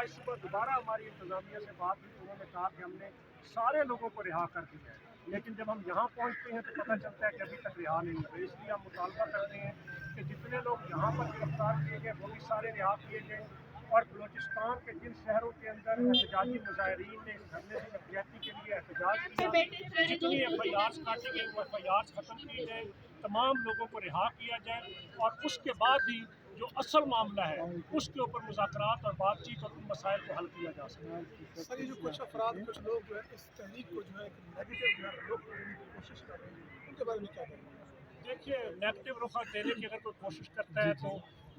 आज सुबह दोबारा हमारी इंतजामिया से बात हुई, उन्होंने कहा कि हमने सारे लोगों को रिहा कर दिया है, लेकिन जब हम यहाँ पहुँचते हैं तो पता चलता है कि अभी तक रिहा नहीं हुए। इसलिए हम मुतालबा करते हैं कि जितने लोग यहाँ पर गिरफ्तार किए गए वो भी सारे रिहा किए गए, और बलूचिस्तान के जिन शहरों के अंदर एहतजाजी मुजाहिरीन ने इस धरने से यकजहती के लिए एहतजाज किया, जितनी FIRs काटी गई वो FIRs ख़त्म की जाए, तमाम लोगों को रिहा किया जाए, और उसके बाद ही जो असल मामला है उसके ऊपर मुज़ाकरात और बातचीत और उन मसाइल को हल किया जा सकता है। सर, ये जो कुछ अफराद कुछ लोग जो है इस तहरीक को जो है एक नेगेटिव रुख देने की कोशिश कर रहे हैं, उनके बारे में क्या कहेंगे? देखिए, नेगेटिव रुख देने की अगर कोई कोशिश करता है तो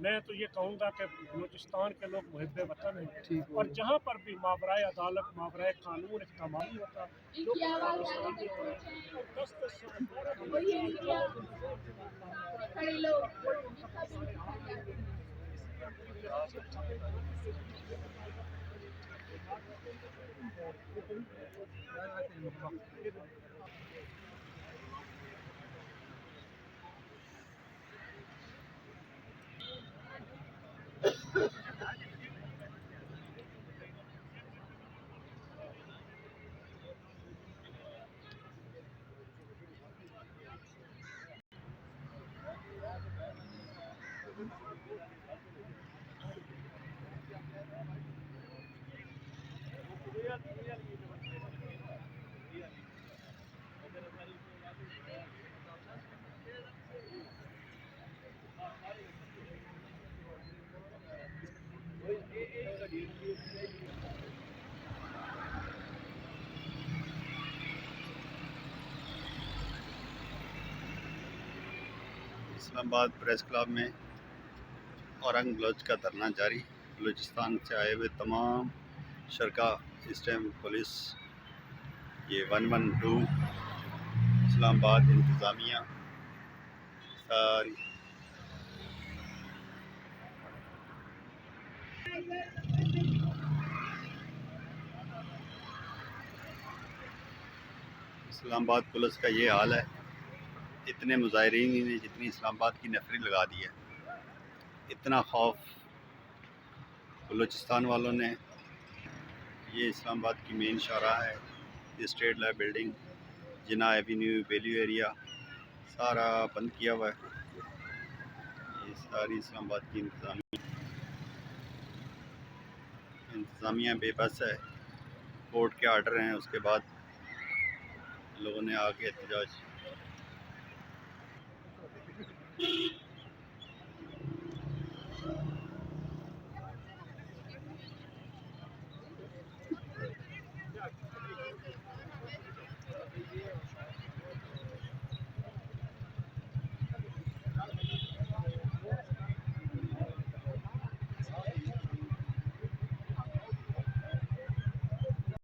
मैं तो ये कहूँगा कि बलूचिस्तान के लोग मुहिब्बे वतन हैं, और जहाँ पर भी मावराए अदालत मावराए कानून एक तमामी होता है जो पाकिस्तान में हो रहा है, और 10-10 साल 12 इस्लामाबाद प्रेस क्लब में औरंग बलोच का धरना जारी। बलूचिस्तान से आए हुए तमाम शरका इस टाइम पुलिस ये 112 इस्लामाबाद इंतज़ामिया सारी इस्लामाबाद पुलिस का ये हाल है। इतने मुजाहिरीन ने जितनी इस्लामाबाद की नफरी लगा दी है, इतना खौफ बलूचिस्तान वालों ने। ये इस्लामाबाद की मेन शाहराह है, ये स्टेट लाइफ बिल्डिंग, जिना एवेन्यू, वैल्यू एरिया सारा बंद किया हुआ है। ये सारी इस्लामाबाद की इंतज़ामिया बेबस है। कोर्ट के आर्डर हैं, उसके बाद लोगों ने आके एहतजाज